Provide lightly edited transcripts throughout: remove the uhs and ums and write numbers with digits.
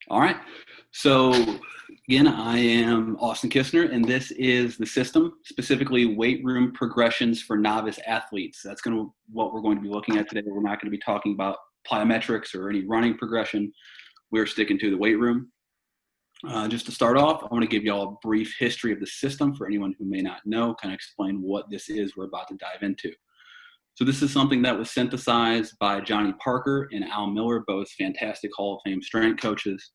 All right. So again, I am Austin Kistner, and this is the system, specifically weight room progressions for novice athletes. That's what we're going to be looking at today. We're not going to be talking about plyometrics or any running progression. We're sticking to the weight room. Just to start off, I want to give you all a brief history of the system for anyone who may not know, kind of explain what this is we're about to dive into. So this is something that was synthesized by Johnny Parker and Al Miller, both fantastic Hall of Fame strength coaches.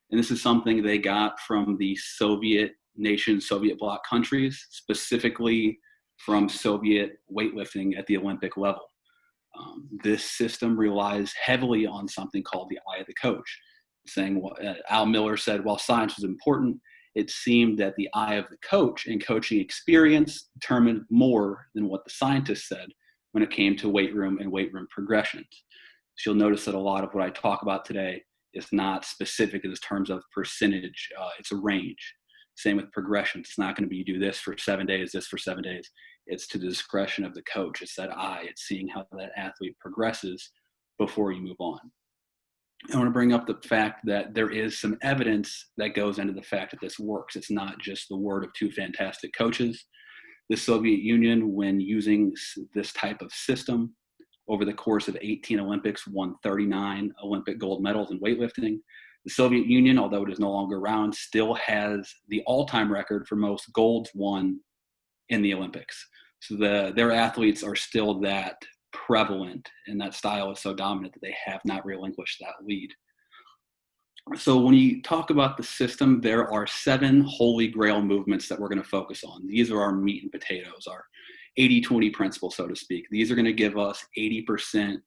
And this is something they got from the Soviet bloc countries, specifically from Soviet weightlifting at the Olympic level. This system relies heavily on something called the eye of the coach. Al Miller said, while science was important, it seemed that the eye of the coach and coaching experience determined more than what the scientists said when it came to weight room and weight room progressions. So you'll notice that a lot of what I talk about today is not specific in terms of percentage. It's a range. Same with progressions. It's not going to be you do this for 7 days, this for 7 days. It's to the discretion of the coach. It's that eye. It's seeing how that athlete progresses before you move on. I want to bring up the fact that there is some evidence that goes into the fact that this works. It's not just the word of two fantastic coaches. The Soviet Union, when using this type of system over the course of 18 Olympics, won 39 Olympic gold medals in weightlifting. The Soviet Union, although it is no longer around, still has the all-time record for most golds won in the Olympics. So their athletes are still that prevalent, and that style is so dominant that they have not relinquished that lead. So when you talk about the system, there are 7 holy grail movements that we're going to focus on. These are our meat and potatoes, our 80-20 principle, so to speak. These are going to give us 80%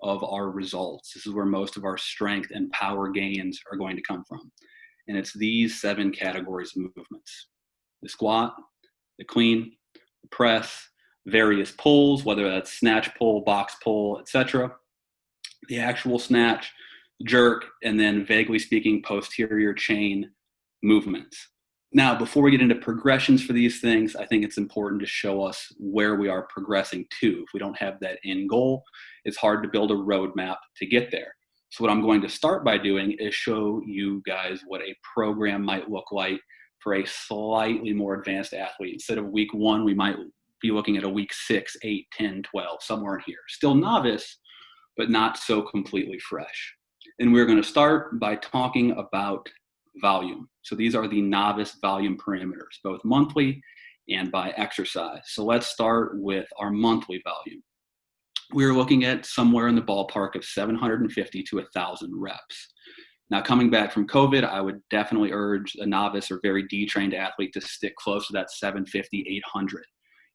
of our results. This is where most of our strength and power gains are going to come from. And it's these 7 categories of movements: the squat, the clean, the press, various pulls, whether that's snatch pull, box pull, etc., the actual snatch, jerk, and then vaguely speaking, posterior chain movements. Now, before we get into progressions for these things, I think it's important to show us where we are progressing to. If we don't have that end goal, it's hard to build a roadmap to get there. So what I'm going to start by doing is show you guys what a program might look like for a slightly more advanced athlete. Instead of week 1, we might be looking at a week 6, 8, 10, 12, somewhere in here. Still novice, but not so completely fresh. And we're going to start by talking about volume. So these are the novice volume parameters, both monthly and by exercise. So let's start with our monthly volume. We're looking at somewhere in the ballpark of 750 to 1,000 reps. Now, coming back from COVID, I would definitely urge a novice or very detrained athlete to stick close to that 750, 800.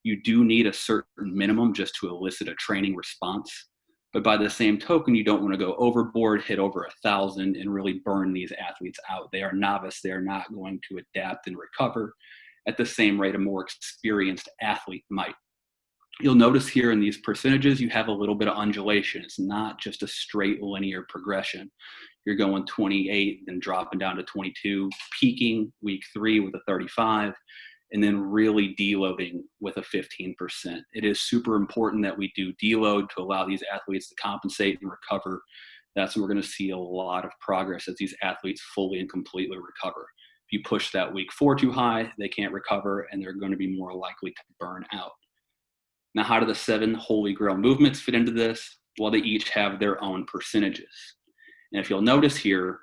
You do need a certain minimum just to elicit a training response. But by the same token, you don't want to go overboard, hit over 1,000, and really burn these athletes out. They are novice. They are not going to adapt and recover at the same rate a more experienced athlete might. You'll notice here in these percentages, you have a little bit of undulation. It's not just a straight linear progression. You're going 28, then dropping down to 22, peaking week 3 with a 35, and then really deloading with a 15%. It is super important that we do deload to allow these athletes to compensate and recover. That's when we're going to see a lot of progress as these athletes fully and completely recover. If you push that week 4 too high, they can't recover, and they're going to be more likely to burn out. Now, how do the 7 holy grail movements fit into this? Well, they each have their own percentages. And if you'll notice here,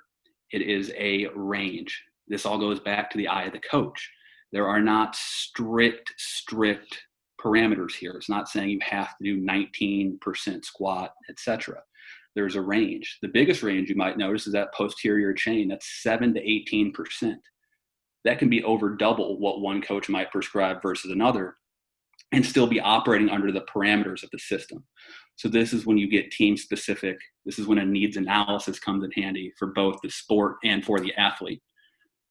it is a range. This all goes back to the eye of the coach. There are not strict parameters here. It's not saying you have to do 19% squat, etc. There's a range. The biggest range you might notice is that posterior chain. That's 7 to 18%. That can be over double what one coach might prescribe versus another, and still be operating under the parameters of the system. So this is when you get team specific. This is when a needs analysis comes in handy for both the sport and for the athlete.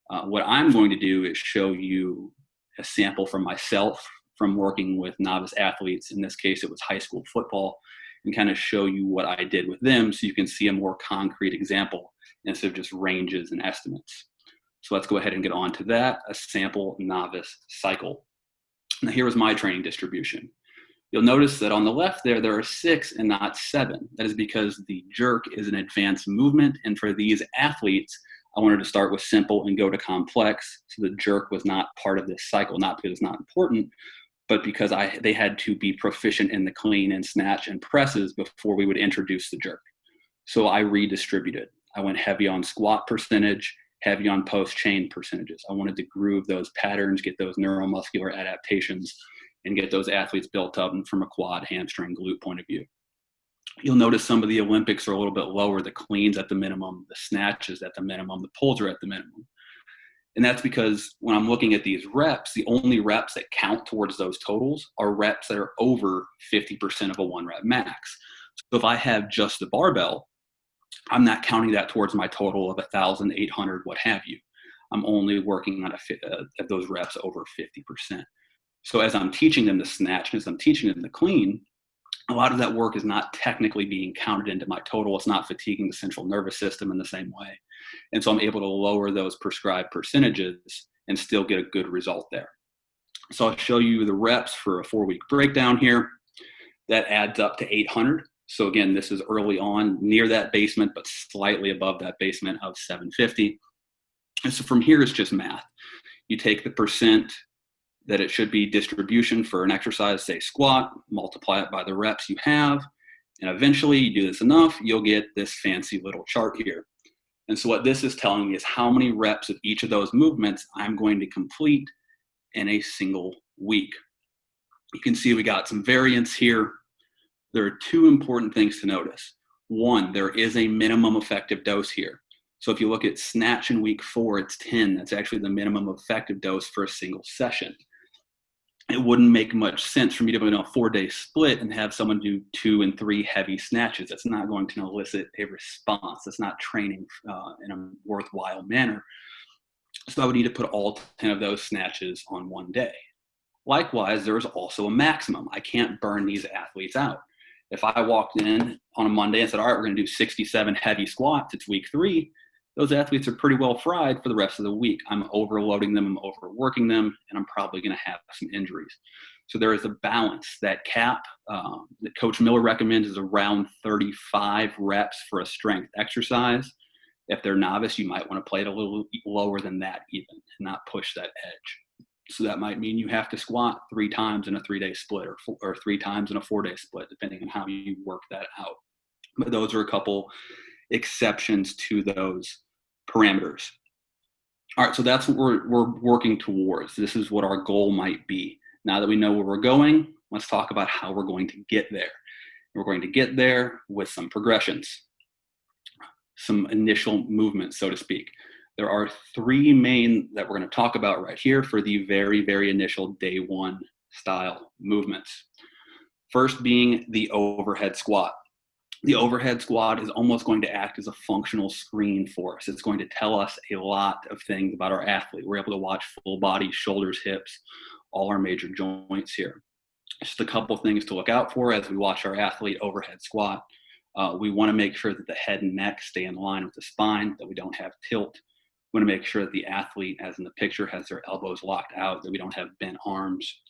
What I'm going to do is show you a sample from myself from working with novice athletes. In this case, it was high school football, and kind of show you what I did with them so you can see a more concrete example instead of just ranges and estimates. So let's go ahead and get on to that, a sample novice cycle. Now here is my training distribution. You'll notice that on the left there are 6 and not 7. That is because the jerk is an advanced movement, and for these athletes, I wanted to start with simple and go to complex. So the jerk was not part of this cycle, not because it's not important, but because they had to be proficient in the clean and snatch and presses before we would introduce the jerk. So I redistributed. I went heavy on squat percentage, heavy on post chain percentages. I wanted to groove those patterns, get those neuromuscular adaptations, and get those athletes built up from a quad, hamstring, glute point of view. You'll notice some of the Olympics are a little bit lower. The cleans at the minimum, the snatches at the minimum, the pulls are at the minimum. And that's because when I'm looking at these reps, the only reps that count towards those totals are reps that are over 50% of a 1-rep max. So if I have just the barbell, I'm not counting that towards my total of 1,800, what have you. I'm only working on at those reps over 50%. So as I'm teaching them the snatch, and as I'm teaching them the clean, a lot of that work is not technically being counted into my total. It's not fatiguing the central nervous system in the same way. And so I'm able to lower those prescribed percentages and still get a good result there. So I'll show you the reps for a 4-week breakdown here. That adds up to 800. So again, this is early on, near that basement, but slightly above that basement of 750. And so from here, it's just math. You take the percent that it should be distribution for an exercise, say squat, multiply it by the reps you have, and eventually you do this enough, you'll get this fancy little chart here. And so what this is telling me is how many reps of each of those movements I'm going to complete in a single week. You can see we got some variance here. There are 2 important things to notice. 1, there is a minimum effective dose here. So if you look at snatch in week 4, it's 10. That's actually the minimum effective dose for a single session. It wouldn't make much sense for me to do a 4-day split and have someone do 2 and 3 heavy snatches. That's not going to elicit a response. That's not training in a worthwhile manner. So I would need to put all 10 of those snatches on one day. Likewise, there's also a maximum. I can't burn these athletes out. If I walked in on a Monday and said, all right, we're going to do 67 heavy squats, it's week 3, those athletes are pretty well fried for the rest of the week. I'm overloading them, I'm overworking them, and I'm probably going to have some injuries. So there is a balance. That cap that Coach Miller recommends is around 35 reps for a strength exercise. If they're novice, you might want to play it a little lower than that even and not push that edge. So that might mean you have to squat 3 times in a 3-day split or 3 times in a 4-day split, depending on how you work that out. But those are a couple exceptions to those parameters. All right, so that's what we're working towards. This is what our goal might be. Now that we know where we're going, let's talk about how we're going to get there. We're going to get there with some progressions, some initial movements, so to speak. There are 3 main that we're going to talk about right here for the very, very initial day 1 style movements. First being the overhead squat. The overhead squat is almost going to act as a functional screen for us. It's going to tell us a lot of things about our athlete. We're able to watch full body, shoulders, hips, all our major joints here. Just a couple things to look out for as we watch our athlete overhead squat. We want to make sure that the head and neck stay in line with the spine, that we don't have tilt. We want to make sure that the athlete, as in the picture, has their elbows locked out, that we don't have bent arms.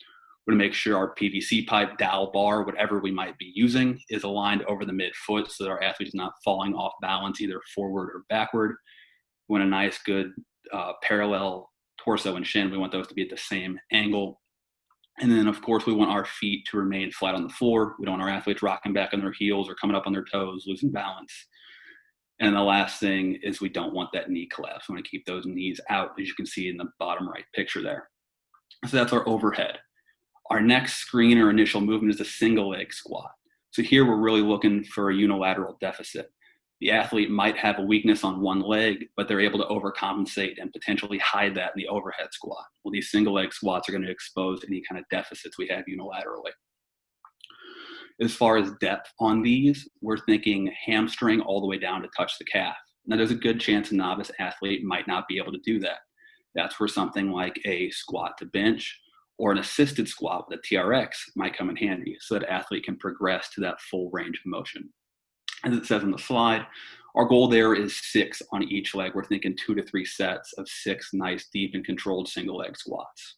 We want to make sure our PVC pipe, dowel bar, whatever we might be using, is aligned over the midfoot so that our athlete is not falling off balance either forward or backward. We want a nice, good parallel torso and shin. We want those to be at the same angle. And then, of course, we want our feet to remain flat on the floor. We don't want our athletes rocking back on their heels or coming up on their toes, losing balance. And the last thing is we don't want that knee collapse. We want to keep those knees out, as you can see in the bottom right picture there. So that's our overhead. Our next screen or initial movement is a single leg squat. So here we're really looking for a unilateral deficit. The athlete might have a weakness on one leg, but they're able to overcompensate and potentially hide that in the overhead squat. Well, these single leg squats are going to expose any kind of deficits we have unilaterally. As far as depth on these, we're thinking hamstring all the way down to touch the calf. Now, there's a good chance a novice athlete might not be able to do that. That's where something like a squat to bench or an assisted squat with a TRX might come in handy so that athlete can progress to that full range of motion. As it says on the slide, our goal there is 6 on each leg. We're thinking 2 to 3 sets of 6 nice, deep, and controlled single leg squats.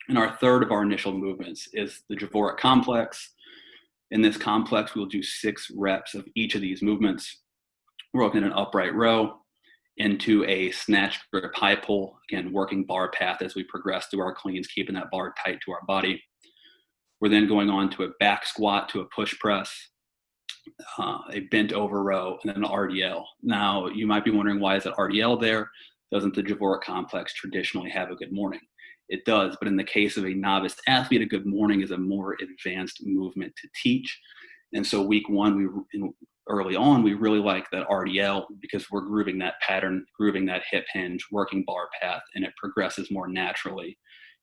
And our third of our initial movements is the Dvorak complex. In this complex, we'll do 6 reps of each of these movements. We're looking at an upright row. into a snatch grip high pull, again, working bar path as we progress through our cleans, keeping that bar tight to our body. We're then going on to a back squat, to a push press, a bent over row, and then an RDL. Now, you might be wondering, why is that RDL there? Doesn't the Dvorak complex traditionally have a good morning? It does, but in the case of a novice athlete, a good morning is a more advanced movement to teach. And so week one, early on, we really like that RDL because we're grooving that pattern, grooving that hip hinge, working bar path, and it progresses more naturally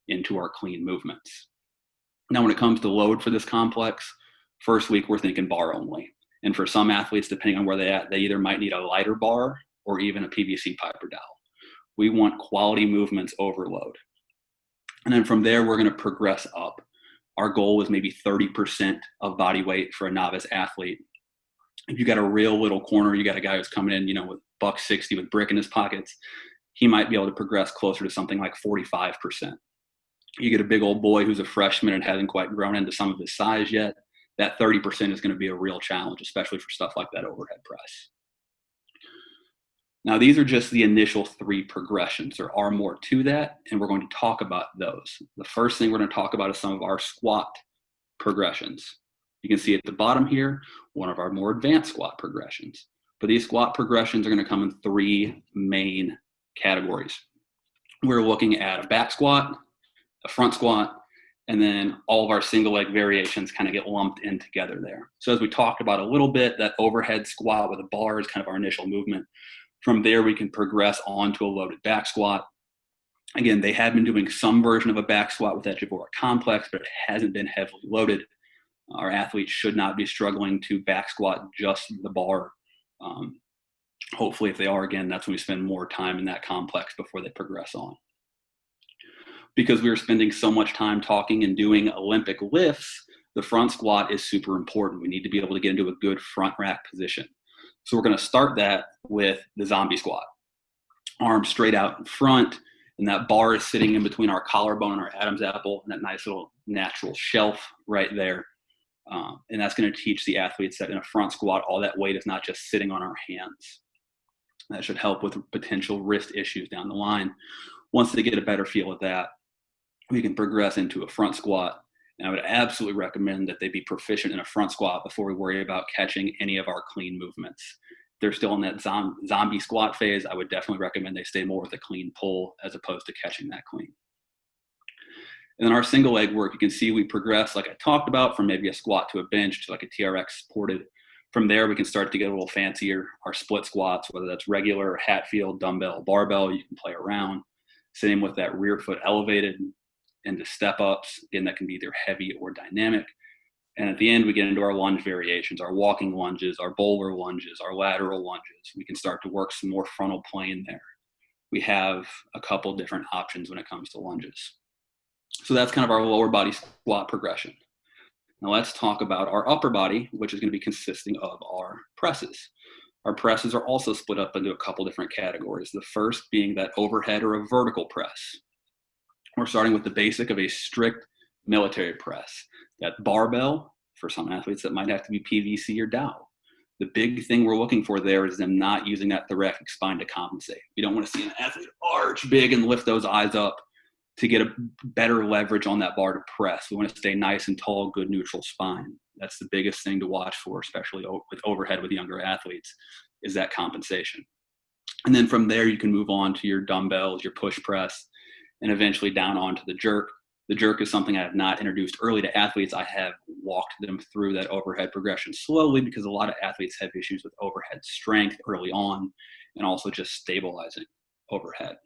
into our clean movements. Now, when it comes to load for this complex, first week we're thinking bar only. And for some athletes, depending on where they're at, they either might need a lighter bar or even a PVC Piper dowel. We want quality movements overload. And then from there, we're going to progress up. Our goal is maybe 30% of body weight for a novice athlete. If you got a real little corner, you got a guy who's coming in, with $160 with brick in his pockets, he might be able to progress closer to something like 45%. You get a big old boy who's a freshman and hasn't quite grown into some of his size yet, that 30% is going to be a real challenge, especially for stuff like that overhead press. Now, these are just the initial 3 progressions. There are more to that, and we're going to talk about those. The first thing we're going to talk about is some of our squat progressions. You can see at the bottom here, one of our more advanced squat progressions. But these squat progressions are going to come in 3 main categories. We're looking at a back squat, a front squat, and then all of our single leg variations kind of get lumped in together there. So as we talked about a little bit, that overhead squat with a bar is kind of our initial movement. From there, we can progress on to a loaded back squat. Again, they have been doing some version of a back squat with that Dvorak complex, but it hasn't been heavily loaded. Our athletes should not be struggling to back squat just the bar. Hopefully, if they are, again, that's when we spend more time in that complex before they progress on. Because we were spending so much time talking and doing Olympic lifts, the front squat is super important. We need to be able to get into a good front rack position. So we're going to start that with the zombie squat. Arms straight out in front, and that bar is sitting in between our collarbone and our Adam's apple, and that nice little natural shelf right there. And that's going to teach the athletes that in a front squat, all that weight is not just sitting on our hands. That should help with potential wrist issues down the line. Once they get a better feel of that, we can progress into a front squat. And I would absolutely recommend that they be proficient in a front squat before we worry about catching any of our clean movements. If they're still in that zombie squat phase, I would definitely recommend they stay more with a clean pull as opposed to catching that clean. And then our single leg work, you can see we progress, like I talked about, from maybe a squat to a bench to like a TRX supported. From there, we can start to get a little fancier. Our split squats, whether that's regular or Hatfield, dumbbell, barbell, you can play around. Same with that rear foot elevated into step ups. Again, that can be either heavy or dynamic. And at the end, we get into our lunge variations, our walking lunges, our bowler lunges, our lateral lunges. We can start to work some more frontal plane there. We have a couple different options when it comes to lunges. So that's kind of our lower body squat progression. Now let's talk about our upper body, which is going to be consisting of our presses. Our presses are also split up into a couple different categories. The first being that overhead or a vertical press. We're starting with the basic of a strict military press. That barbell, for some athletes, that might have to be PVC or dowel. The big thing we're looking for there is them not using that thoracic spine to compensate. We don't want to see an athlete arch big and lift those eyes up to get a better leverage on that bar to press. We want to stay nice and tall, good neutral spine. That's the biggest thing to watch for, especially with overhead with younger athletes, is that compensation. And then from there, you can move on to your dumbbells, your push press, and eventually down onto the jerk. The jerk is something I have not introduced early to athletes. I have walked them through that overhead progression slowly because a lot of athletes have issues with overhead strength early on and also just stabilizing overhead.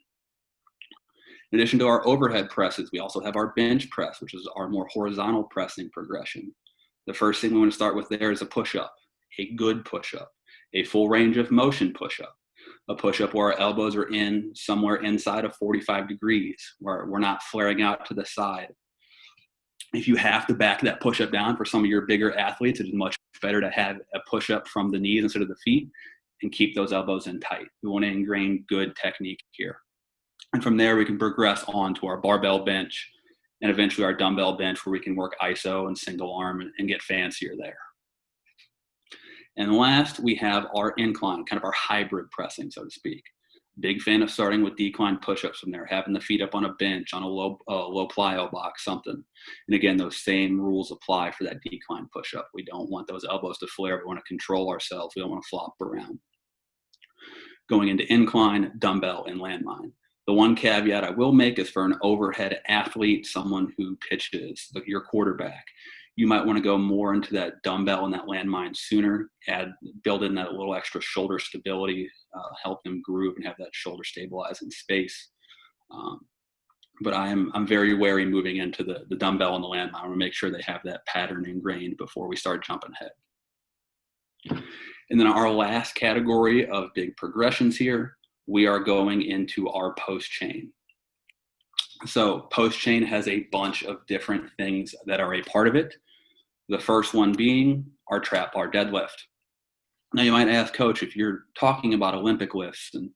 In addition to our overhead presses, we also have our bench press, which is our more horizontal pressing progression. The first thing we want to start with there is a push-up, a good push-up, a full range of motion push-up, a push-up where our elbows are in somewhere inside of 45 degrees, where we're not flaring out to the side. If you have to back that push-up down for some of your bigger athletes, it is much better to have a push-up from the knees instead of the feet and keep those elbows in tight. We want to ingrain good technique here. And from there, we can progress on to our barbell bench and eventually our dumbbell bench where we can work ISO and single arm and get fancier there. And last, we have our incline, kind of our hybrid pressing, so to speak. Big fan of starting with decline push-ups from there, having the feet up on a bench, on a low plyo box, something. And again, those same rules apply for that decline push-up. We don't want those elbows to flare. We want to control ourselves. We don't want to flop around. Going into incline, dumbbell, and landmine. The one caveat I will make is for an overhead athlete, someone who pitches, like your quarterback, you might want to go more into that dumbbell and that landmine sooner, build in that little extra shoulder stability, help them groove and have that shoulder stabilize in space. But I'm very wary moving into the dumbbell and the landmine. I want to make sure they have that pattern ingrained before we start jumping ahead. And then our last category of big progressions here, we are going into our post chain. So post chain has a bunch of different things that are a part of it. The first one being our trap bar deadlift. Now you might ask, Coach, if you're talking about Olympic lifts and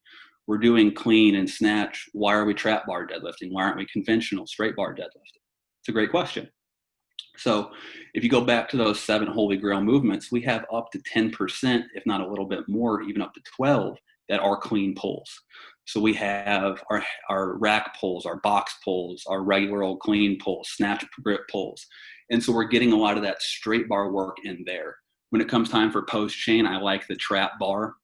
we're doing clean and snatch, why are we trap bar deadlifting? Why aren't we conventional straight bar deadlifting? It's a great question. So if you go back to those 7 holy grail movements, we have up to 10%, if not a little bit more, even up to 12, that are clean pulls. So we have our rack pulls, our box pulls, our regular old clean pulls, snatch grip pulls. And so we're getting a lot of that straight bar work in there. When it comes time for post chain, I like the trap bar.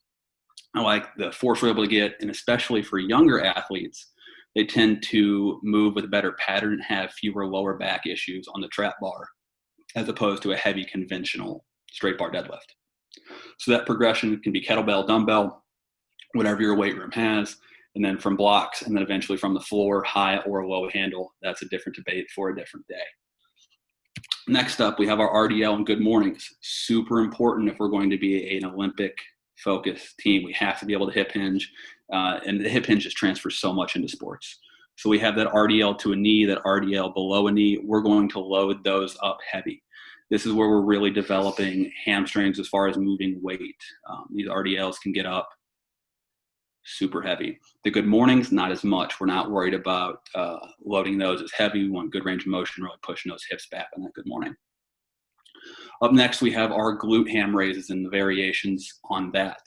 I like the force we're able to get, and especially for younger athletes, they tend to move with a better pattern and have fewer lower back issues on the trap bar as opposed to a heavy conventional straight bar deadlift. So that progression can be kettlebell, dumbbell, whatever your weight room has, and then from blocks, and then eventually from the floor, high or low handle. That's a different debate for a different day. Next up, we have our RDL and good mornings. Super important if we're going to be an Olympic focused team. We have to be able to hip hinge, and the hip hinge just transfers so much into sports. So we have that RDL to a knee, that RDL below a knee. We're going to load those up heavy. This is where we're really developing hamstrings as far as moving weight. These RDLs can get up super heavy. The good mornings, not as much. We're not worried about loading those as heavy. We want good range of motion, really pushing those hips back on that good morning. Up next, we have our glute ham raises and the variations on that.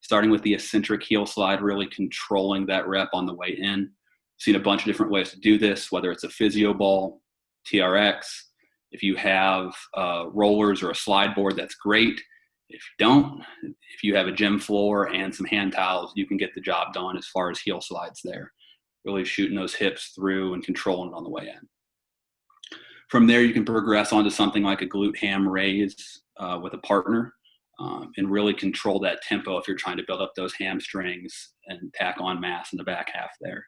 Starting with the eccentric heel slide, really controlling that rep on the way in. Seen a bunch of different ways to do this, whether it's a physio ball, TRX. If you have rollers or a slide board, that's great. If you don't, if you have a gym floor and some hand towels, you can get the job done as far as heel slides there. Really shooting those hips through and controlling it on the way in. From there, you can progress onto something like a glute ham raise with a partner and really control that tempo if you're trying to build up those hamstrings and tack on mass in the back half there.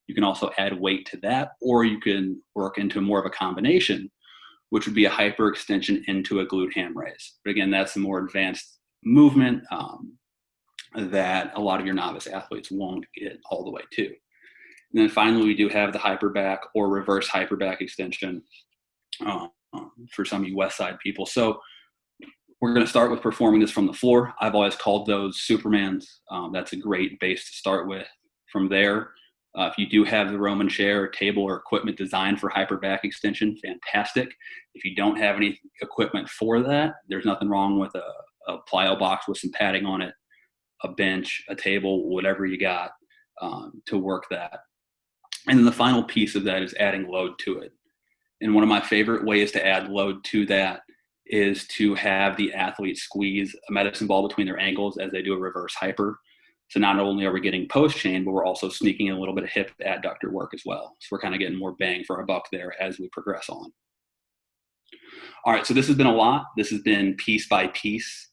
You can also add weight to that, or you can work into more of a combination, which would be a hyperextension into a glute ham raise. But again, that's a more advanced movement that a lot of your novice athletes won't get all the way to. And then finally, we do have the hyperback or reverse hyperback extension for some of you West Side people. So we're going to start with performing this from the floor. I've always called those Supermans. That's a great base to start with. From there, if you do have the Roman chair, or table, or equipment designed for hyperback extension, fantastic. If you don't have any equipment for that, there's nothing wrong with a plyo box with some padding on it, a bench, a table, whatever you got to work that. And then the final piece of that is adding load to it. And one of my favorite ways to add load to that is to have the athlete squeeze a medicine ball between their ankles as they do a reverse hyper. So not only are we getting post chain, but we're also sneaking in a little bit of hip adductor work as well. So we're kind of getting more bang for our buck there as we progress on. All right, so this has been a lot. This has been piece by piece.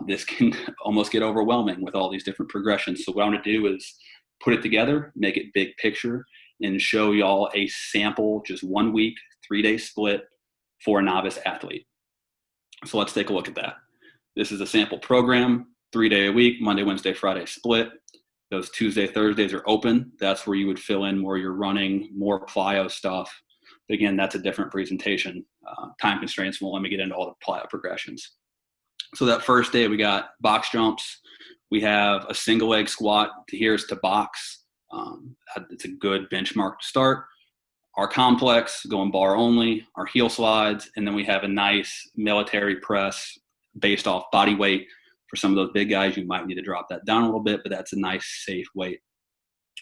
This can almost get overwhelming with all these different progressions. So what I want to do is put it together, make it big picture, and show y'all a sample, just 1 week, 3-day split for a novice athlete. So let's take a look at that. This is a sample program, 3-day a week, Monday, Wednesday, Friday split. Those Tuesday, Thursdays are open. That's where you would fill in more your running, more plyo stuff. But again, that's a different presentation. Time constraints won't let me get into all the plyo progressions. So that first day, we got box jumps. We have a single leg squat. Here's to box. It's a good benchmark to start. Our complex, going bar only, our heel slides, and then we have a nice military press based off body weight. For some of those big guys, you might need to drop that down a little bit, but that's a nice, safe weight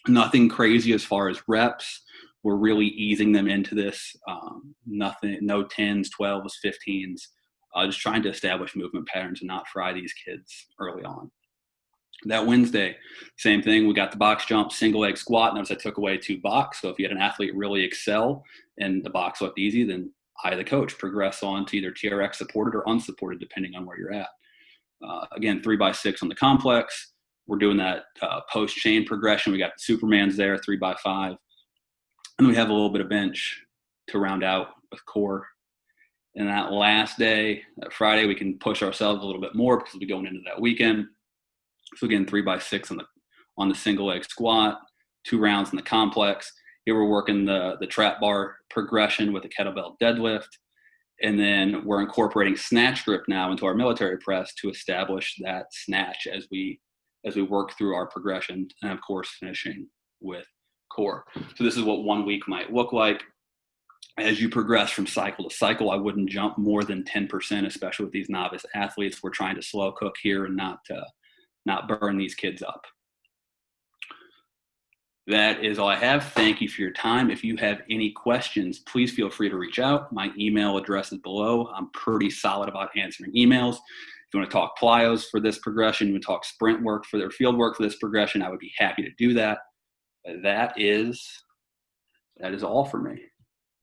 Nothing crazy as far as reps. We're really easing them into this. Nothing, no 10s, 12s, 15s. Just trying to establish movement patterns and not fry these kids early on. That Wednesday, same thing. We got the box jump, single leg squat. Notice I took away 2 box. So if you had an athlete really excel and the box looked easy, then I, the coach, progress on to either TRX supported or unsupported, depending on where you're at. Again, 3x6 on the complex. We're doing that post chain progression. We got the Supermans there, 3x5. And we have a little bit of bench to round out with core. And that last day, that Friday, we can push ourselves a little bit more because we'll be going into that weekend. So again, 3x6 on the single leg squat, 2 rounds in the complex. Here we're working the trap bar progression with a kettlebell deadlift. And then we're incorporating snatch grip now into our military press to establish that snatch as we work through our progression, and of course finishing with core. So this is what 1 week might look like. As you progress from cycle to cycle, I wouldn't jump more than 10%, especially with these novice athletes. We're trying to slow cook here and not burn these kids up. That is all I have. Thank you for your time. If you have any questions, please feel free to reach out. My email address is below. I'm pretty solid about answering emails. If you want to talk plyos for this progression, you want to talk sprint work for their field work for this progression, I would be happy to do that. That is all for me.